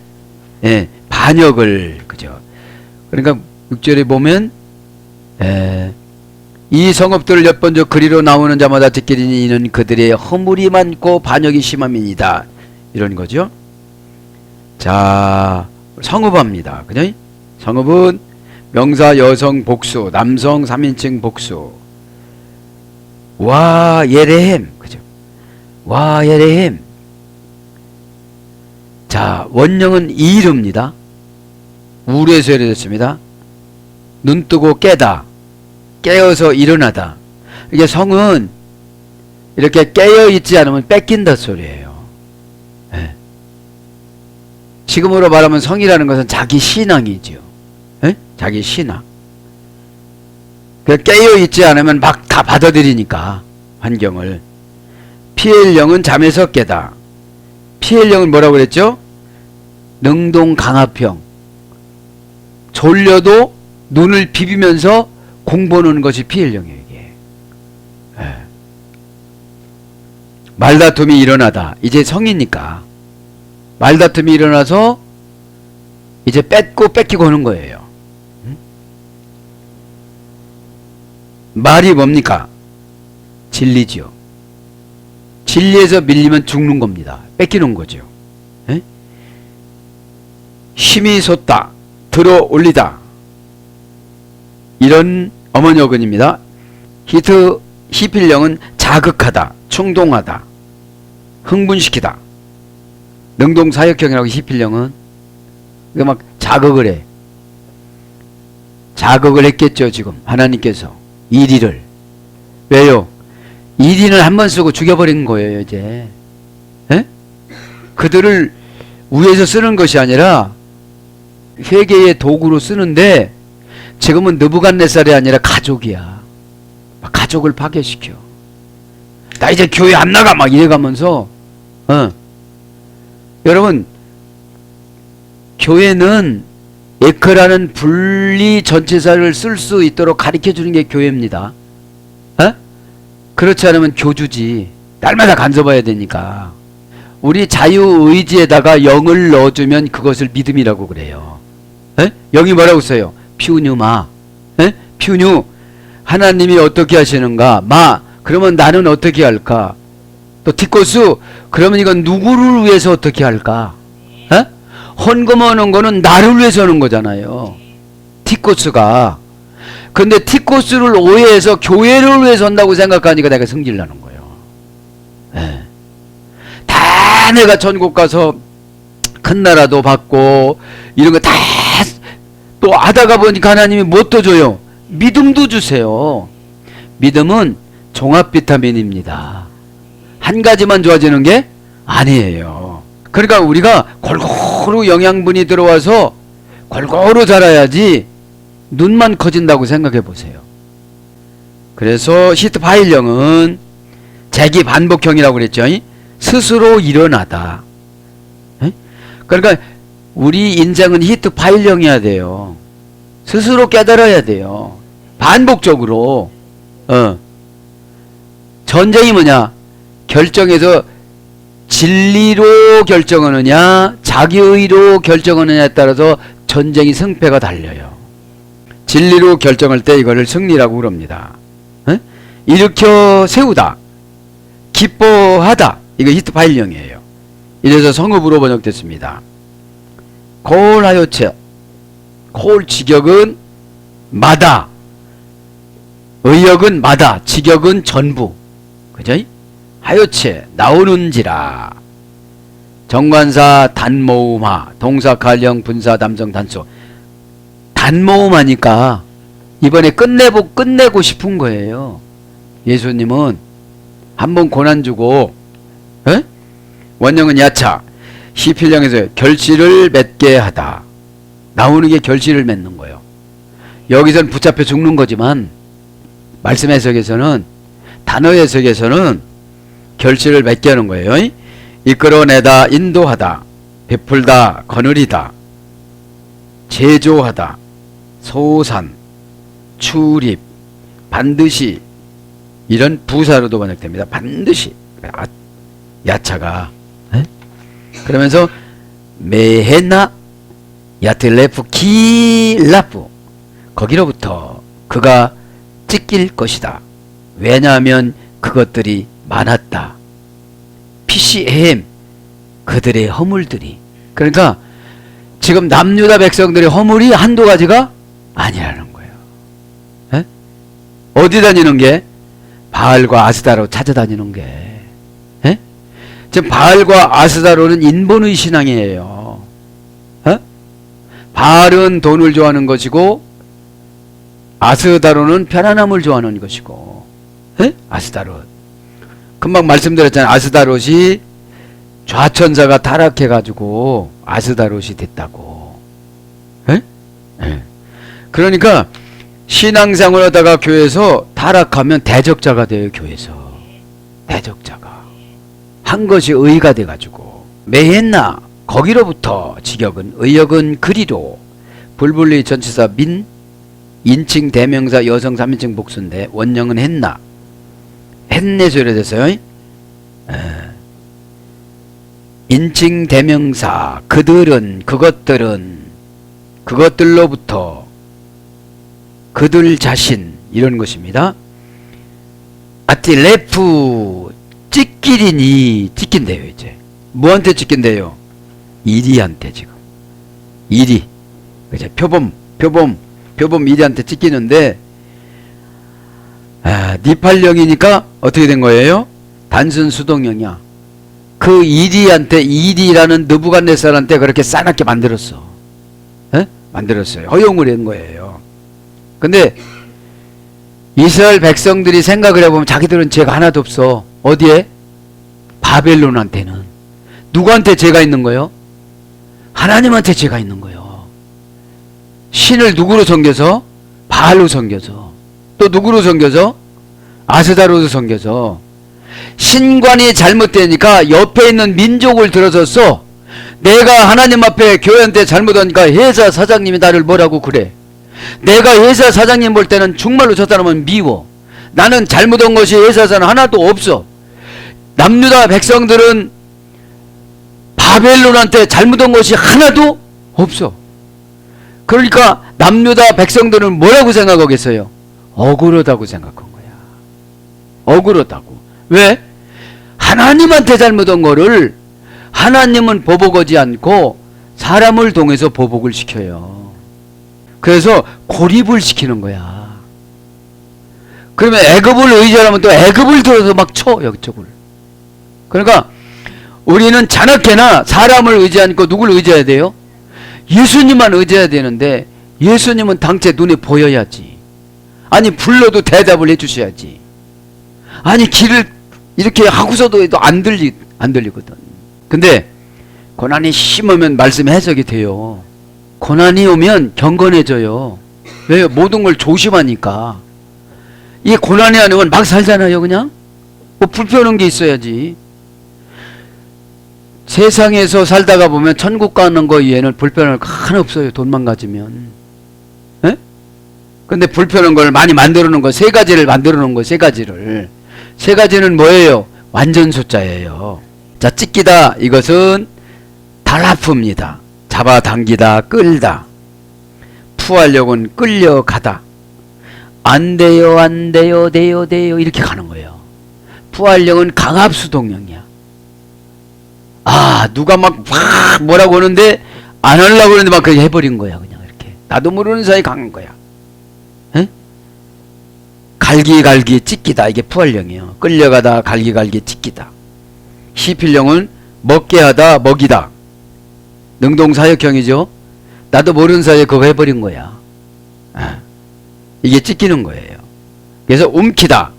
반역을 그죠. 그러니까 6절에 보면 이 성읍들을 엿본저 그리로 나오는 자마다 찢기리니 이는 그들의 허물이 많고 반역이 심함이니이다. 이런 거죠. 자, 성읍합니다. 그죠? 성읍은 명사 여성 복수, 남성 3인칭 복수. 와 예레헴. 그죠? 와 예레헴. 자, 원형은 이르입니다. 우르에서 해냈습니다. 눈 뜨고 깨다. 깨어서 일어나다. 이게 성은 이렇게 깨어 있지 않으면 뺏긴다 소리예요. 네. 지금으로 말하면 성이라는 것은 자기 신앙이죠. 네? 자기 신앙. 깨어 있지 않으면 막 다 받아들이니까 환경을. 피엘령은 잠에서 깨다. 피엘령은 뭐라고 그랬죠? 능동강압형. 졸려도 눈을 비비면서 공보는 것이 피엘령이에요. 이게. 네. 말다툼이 일어나다. 이제 성이니까 말다툼이 일어나서 이제 뺏기고 하는 거예요. 말이 뭡니까? 진리지요. 진리에서 밀리면 죽는 겁니다. 뺏기는 거죠. 에? 힘이 솟다. 들어 올리다. 이런 어머니 어근입니다. 히트 히필령은 자극하다, 충동하다, 흥분시키다. 능동사역형이라고 히필령은 막 자극을 해. 자극을 했겠죠. 지금 하나님께서 이리를. 왜요? 이리는 한 번 쓰고 죽여버린 거예요. 이제 에? 그들을 위해서 쓰는 것이 아니라 회개의 도구로 쓰는데 지금은 느부갓네살이 아니라 가족이야. 가족을 파괴시켜. 나 이제 교회 안 나가 막 이래가면서 여러분, 교회는 에크라는 분리 전치사를 쓸 수 있도록 가르쳐주는 게 교회입니다. 그렇지 않으면 교주지. 날마다 간섭해야 되니까. 우리 자유의지에다가 영을 넣어주면 그것을 믿음이라고 그래요. 영이 뭐라고 써요? 피우뉴마. 피우뉴. 하나님이 어떻게 하시는가? 마. 그러면 나는 어떻게 할까? 또 티코스. 그러면 이건 누구를 위해서 어떻게 할까? 헌금하는 거는 나를 위해서 하는 거잖아요. 티코스가. 근데 티코스를 오해해서 교회를 위해서 한다고 생각하니까 내가 승질나는 거예요. 다 내가 전국 가서 큰 나라도 받고 이런 거 다 또 하다가 보니까 하나님이 뭣도 줘요? 믿음도 주세요. 믿음은 종합 비타민입니다. 한 가지만 좋아지는 게 아니에요. 그러니까 우리가 골고루 영양분이 들어와서 골고루 자라야지 눈만 커진다고 생각해 보세요. 그래서 히트파일령은 재기 반복형이라고 그랬죠. 스스로 일어나다. 그러니까 우리 인생은 히트파일령이어야 돼요. 스스로 깨달아야 돼요. 반복적으로. 전쟁이 뭐냐? 결정해서 진리로 결정하느냐 자기의로 결정하느냐에 따라서 전쟁이 승패가 달려요. 진리로 결정할 때 이거를 승리라고 그럽니다. 일으켜 세우다, 기뻐하다, 이거 히트파일령이에요. 이래서 성읍으로 번역됐습니다. 콜하요체, 콜 직역은 마다, 의역은 마다, 직역은 전부. 그죠? 하요체 나오는지라. 정관사 단모음하, 동사 갈령 분사 담성 단소. 단모음하니까 이번에 끝내고 싶은 거예요. 예수님은 한번 고난 주고, 원형은 야차, 시필령에서 결실을 맺게 하다. 나오는 게 결실을 맺는 거예요. 여기선 붙잡혀 죽는 거지만 말씀 해석에서는, 단어 해석에서는 결실을 맺게 하는 거예요. 이끌어내다, 인도하다, 베풀다, 거느리다, 제조하다, 소산, 출입, 반드시, 이런 부사로도 번역됩니다. 반드시. 야차가. 그러면서 메헤나 야틀레프 기라프, 거기로부터 그가 찢길 것이다. 왜냐하면 그것들이 많았다. PCM, 그들의 허물들이. 그러니까 지금 남유다 백성들의 허물이 한두 가지가 아니라는 거예요. 어디 다니는 게? 바알과 아스다로 찾아다니는 게. 지금 바알과 아스다로는 인본의 신앙이에요. 바알은 돈을 좋아하는 것이고 아스다로는 편안함을 좋아하는 것이고. 아스다롯. 금방 말씀드렸잖아요. 아스다롯이 좌천사가 타락해가지고 아스다롯이 됐다고. 그러니까 신앙생활 하다가 교회에서 타락하면 대적자가 돼요. 교회에서. 대적자가. 한 것이 의가 돼가지고. 메헨나, 거기로부터, 직역은, 의역은 그리로, 불불리 전치사 민, 인칭 대명사 여성 3인칭 복수인데 원형은 했나. 했네서 이래 됐어요. 인칭 대명사, 그들은, 그것들은, 그것들로부터, 그들 자신, 이런 것입니다. 아티레프, 찢기리니, 찢긴대요. 이제 뭐한테 찢긴대요? 이리한테. 지금 이리, 이제 표범 표범 이리한테 찢기는데 니팔령이니까 어떻게 된 거예요? 단순 수동령이야. 그 이리한테, 이리라는 느부갓네살한테 그렇게 싸납게 만들었어. 만들었어요. 허용을 한 거예요. 근데 이스라엘 백성들이 생각을 해보면 자기들은 죄가 하나도 없어. 어디에? 바벨론한테는. 누구한테 죄가 있는 거예요? 하나님한테 죄가 있는 거예요. 신을 누구로 섬겨서? 바알로 섬겨서. 또 누구로 섬겨서? 아스다로도 섬겨서. 신관이 잘못되니까 옆에 있는 민족을 들어섰어. 내가 하나님 앞에 교회한테 잘못하니까 회사 사장님이 나를 뭐라고 그래. 내가 회사 사장님 볼 때는 정말로 저 사람은 미워. 나는 잘못한 것이 회사에서는 하나도 없어. 남유다 백성들은 바벨론한테 잘못한 것이 하나도 없어. 그러니까 남유다 백성들은 뭐라고 생각하겠어요? 억울하다고 생각한 거야. 억울하다고. 왜? 하나님한테 잘못한 거를 하나님은 보복하지 않고 사람을 통해서 보복을 시켜요. 그래서 고립을 시키는 거야. 그러면 애굽을 의지하면 또 애굽을 들어서 막 쳐, 여기저걸. 그러니까 우리는 자나깨나 사람을 의지하지 않고 누굴 의지해야 돼요? 예수님만 의지해야 되는데 예수님은 당체 눈에 보여야지. 아니 불러도 대답을 해주셔야지. 아니 길을 이렇게 하고서도 안 들리거든. 근데 고난이 심하면 말씀이 해석이 돼요. 고난이 오면 경건해져요. 왜요? 모든 걸 조심하니까. 이 고난이 안 오면 막 살잖아요. 그냥 뭐 불편한 게 있어야지. 세상에서 살다가 보면 천국 가는 거 이외에는 불편할 거 하나 없어요. 돈만 가지면. 에? 근데 불편한 걸 많이 만들어 놓은 거, 세 가지를 만들어 놓은 거, 세 가지를. 세 가지는 뭐예요? 완전 숫자예요. 자, 찢기다. 이것은 달아픕니다. 잡아당기다, 끌다. 푸하려고는 끌려가다. 안 돼요, 안 돼요, 돼요, 돼요. 이렇게 가는 거예요. 푸하려고는 강압수동령이야. 누가 막 뭐라고 하는데 안 하려고 하는데 막 그렇게 해버린 거야. 그냥 이렇게. 나도 모르는 사이에 강한 거야. 에? 갈기갈기 찢기다. 이게 푸할령이에요. 끌려가다, 갈기갈기 찢기다. 시필령은 먹게 하다, 먹이다. 능동사역형이죠. 나도 모르는 사이에 그거 해버린 거야. 이게 찢기는 거예요. 그래서 움키다,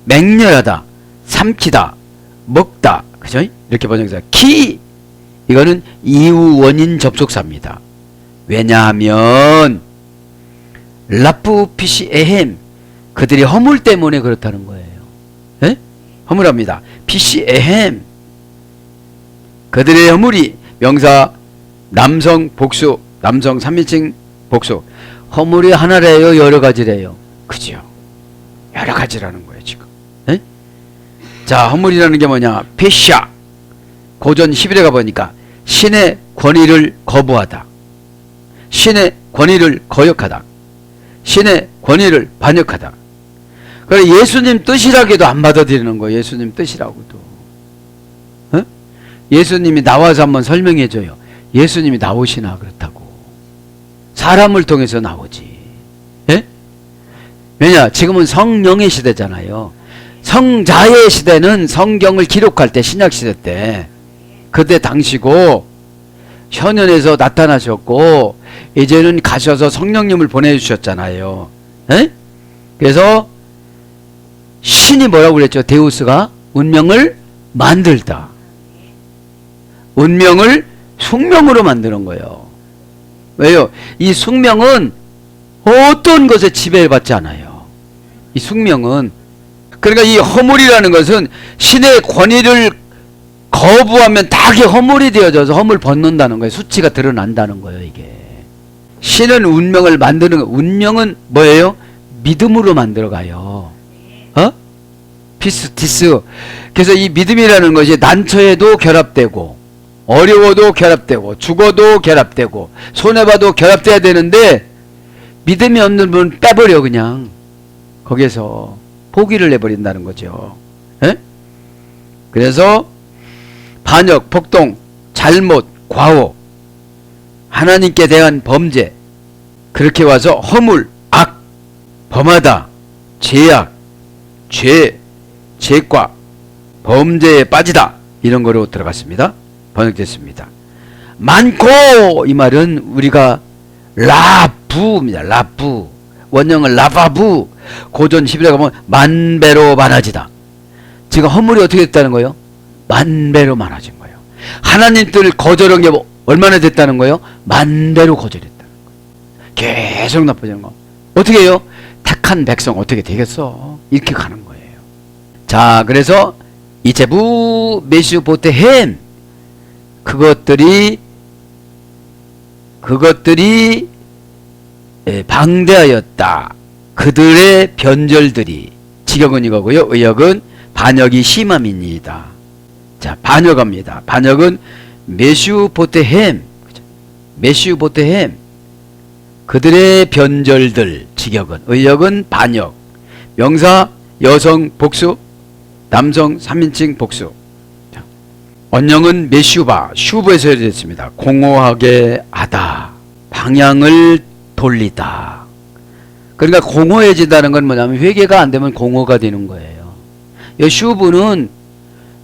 맹렬하다, 삼키다, 먹다. 그죠? 이렇게 번역해서 키! 이거는 이유 원인 접속사입니다. 왜냐하면 라프 피시 에헴 그들이 허물 때문에 그렇다는 거예요. 에? 허물합니다. 피시 에헴 그들의 허물이 명사 남성 복수 남성 3인칭 복수 허물이 하나래요 여러 가지래요. 그죠? 여러 가지라는 거예요 지금. 에? 자 허물이라는 게 뭐냐 피샤 고전 11에 가보니까 신의 권위를 거부하다 신의 권위를 거역하다 신의 권위를 반역하다. 그래 예수님 뜻이라고도 안 받아들이는 거예요. 예수님 뜻이라고도. 어? 예수님이 나와서 한번 설명해 줘요. 예수님이 나오시나 그렇다고. 사람을 통해서 나오지. 예? 왜냐 지금은 성령의 시대잖아요. 성자의 시대는 성경을 기록할 때 신약 시대 때 그때 당시고 현현에서 나타나셨고 이제는 가셔서 성령님을 보내주셨잖아요. 에? 그래서 신이 뭐라고 그랬죠? 데우스가 운명을 만들다. 운명을 숙명으로 만드는 거예요. 왜요? 이 숙명은 어떤 것에 지배받지 않아요. 이 숙명은 그러니까 이 허물이라는 것은 신의 권위를 거부하면 다 그게 허물이 되어져서 허물 벗는다는 거예요. 수치가 드러난다는 거예요. 이게 신은 운명을 만드는 거. 운명은 뭐예요? 믿음으로 만들어가요. 피스티스. 그래서 이 믿음이라는 것이 난처해도 결합되고 어려워도 결합되고 죽어도 결합되고 손해봐도 결합돼야 되는데 믿음이 없는 분은 빼버려 그냥 거기에서 포기를 해버린다는 거죠. 에? 그래서 반역, 폭동, 잘못, 과오, 하나님께 대한 범죄, 그렇게 와서 허물, 악, 범하다, 죄악, 죄, 죄과, 범죄에 빠지다 이런 거로 들어갔습니다. 번역됐습니다. 많고 이 말은 우리가 라부입니다. 라부 원형은 라바부 고전 11에 가면 만배로 많아지다. 지금 허물이 어떻게 됐다는 거예요? 만배로 많아진 거예요. 하나님 뜻을 거절한 게 얼마나 됐다는 거예요? 만배로 거절했다는 거예요. 계속 나빠지는 거. 어떻게 해요? 택한 백성 어떻게 되겠어? 이렇게 가는 거예요. 자, 그래서 이제부 메슈보테햄 그것들이 방대하였다. 그들의 변절들이 직역은 이거고요. 의역은 반역이 심함입니다. 자, 반역합니다. 반역은 메슈보테햄 그들의 변절들 직역은 의역은 반역 명사 여성 복수 남성 3인칭 복수 자, 원형은 메슈바 슈브에서 해졌습니다. 공허하게 하다 방향을 돌리다. 그러니까 공허해진다는 건 뭐냐면 회개가 안 되면 공허가 되는 거예요. 이 슈브는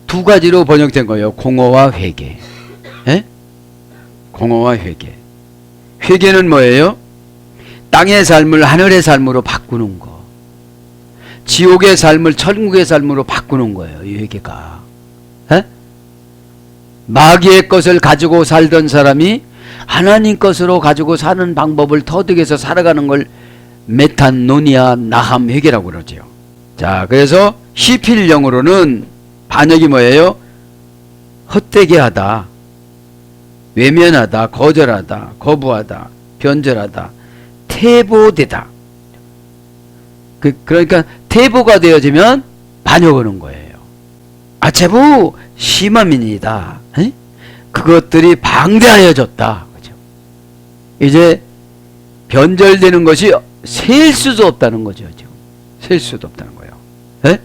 두 가지로 번역된 거예요. 공허와 회개. 에? 공허와 회개. 회개는 뭐예요? 땅의 삶을 하늘의 삶으로 바꾸는 거. 지옥의 삶을 천국의 삶으로 바꾸는 거예요. 이 회개가. 에? 마귀의 것을 가지고 살던 사람이 하나님 것으로 가지고 사는 방법을 터득해서 살아가는 걸 메탄노니아 나함 회개라고 그러죠. 자, 그래서 시필령으로는 반역이 뭐예요? 헛되게 하다, 외면하다, 거절하다, 거부하다, 변절하다, 퇴보되다. 그러니까 퇴보가 되어지면 반역하는 거예요. 아체부 심함입니다. 그것들이 방대하여졌다. 그죠? 이제 변절되는 것이 셀 수도 없다는 거죠. 지금 셀 수도 없다는 거예요. 에?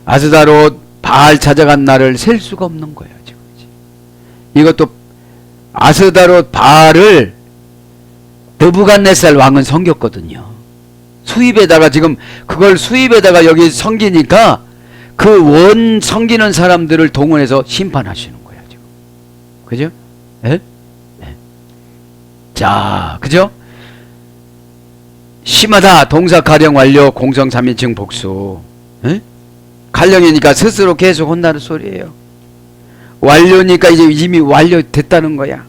아스다롯 바알 찾아간 날을 셀 수가 없는 거예요. 지금 이것도 아스다롯 바알을 느부갓네살 왕은 섬겼거든요. 수입에다가 지금 그걸 수입에다가 여기 섬기니까 그 원 섬기는 사람들을 동원해서 심판하시는 거예요. 지금 그죠? 에? 네. 자, 그죠? 심하다 동사 가령 완료 공성 3인칭 복수. 에? 가령이니까 스스로 계속 혼나는 소리예요. 완료니까 이제 이미 완료됐다는 거야.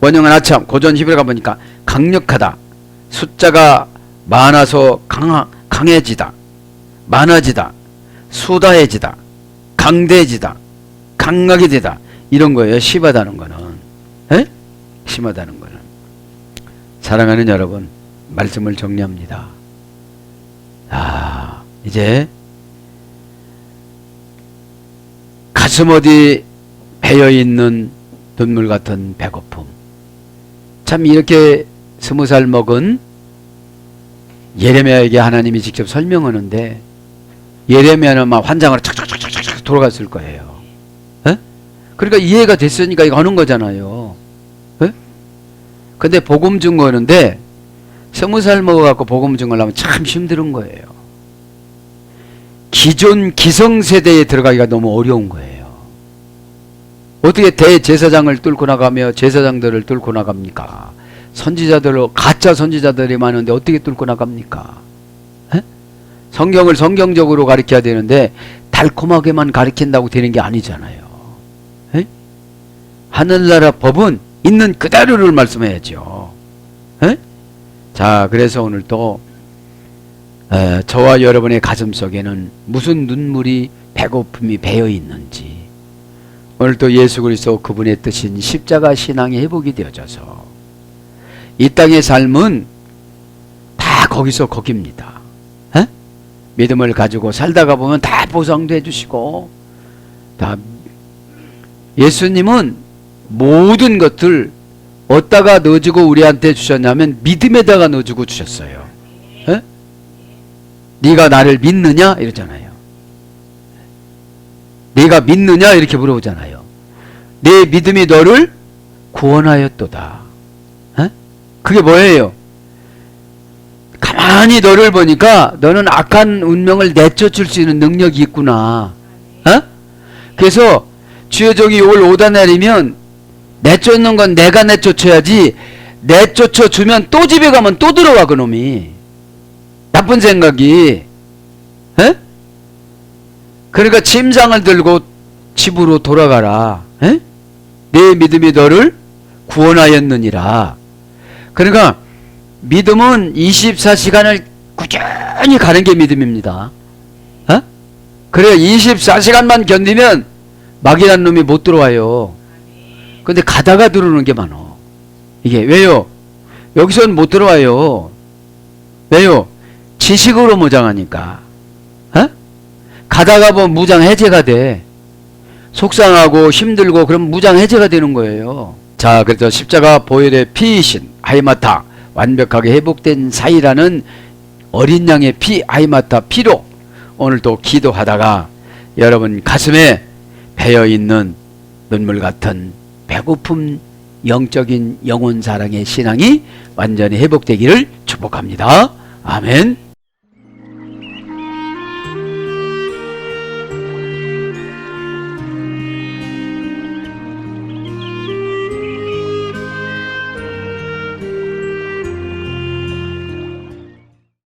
원형은 아참 고전 히브리 가보니까 강력하다 숫자가 많아서 강해지다 많아지다 수다해지다 강대해지다 강하게 되다 이런 거예요. 심하다는 거는. 에? 심하다는 거는. 사랑하는 여러분 말씀을 정리합니다. 이제 가슴 어디 배어있는 눈물 같은 배고픔. 참 이렇게 20살 먹은 예레미야에게 하나님이 직접 설명하는데 예레미야는 막 환장으로 착착착착착 돌아갔을 거예요. 에? 그러니까 이해가 됐으니까 이거 하는 거잖아요. 에? 근데 복음 증거하는데 20살 먹어갖고 복음 증거하려면 참 힘든 거예요. 기존 기성세대에 들어가기가 너무 어려운 거예요. 어떻게 대제사장을 뚫고 나가며 제사장들을 뚫고 나갑니까? 선지자들로 가짜 선지자들이 많은데 어떻게 뚫고 나갑니까? 에? 성경을 성경적으로 가르쳐야 되는데 달콤하게만 가르친다고 되는 게 아니잖아요. 에? 하늘나라 법은 있는 그대로를 말씀해야죠. 에? 자, 그래서 오늘 또 저와 여러분의 가슴 속에는 무슨 눈물이 배고픔이 배어 있는지 오늘 또 예수 그리스도 그분의 뜻인 십자가 신앙의 회복이 되어져서 이 땅의 삶은 다 거기서 거깁니다. 에? 믿음을 가지고 살다가 보면 다 보상도 해주시고 다 예수님은 모든 것들 어디다가 넣어주고 우리한테 주셨냐면 믿음에다가 넣어주고 주셨어요. 에? 네가 나를 믿느냐? 이러잖아요. 네가 믿느냐? 이렇게 물어보잖아요. 내 믿음이 너를 구원하였도다. 에? 그게 뭐예요? 가만히 너를 보니까 너는 악한 운명을 내쫓을 수 있는 능력이 있구나. 어? 그래서 주의 종이 올 5단날이면 내쫓는 건 내가 내쫓아야지, 내쫓아 주면 또 집에 가면 또 들어와 그놈이. 나쁜 생각이. 에? 그러니까 침상을 들고 집으로 돌아가라. 에? 내 믿음이 너를 구원하였느니라. 그러니까 믿음은 24시간을 꾸준히 가는 게 믿음입니다. 어? 그래 24시간만 견디면 마귀란 놈이 못 들어와요. 근데 가다가 들어오는 게 많어. 이게 왜요? 여기서는 못 들어와요. 왜요? 지식으로 무장하니까. 어? 가다가 보면 무장 해제가 돼. 속상하고 힘들고 그럼 무장 해제가 되는 거예요. 자, 그래서 십자가 보혈의 피이신 하이마타, 완벽하게 회복된 사이라는 어린 양의 피, 하이마타 피로 오늘도 기도하다가 여러분 가슴에 배어있는 눈물 같은 배고픔, 영적인 영혼 사랑의 신앙이 완전히 회복되기를 축복합니다. 아멘.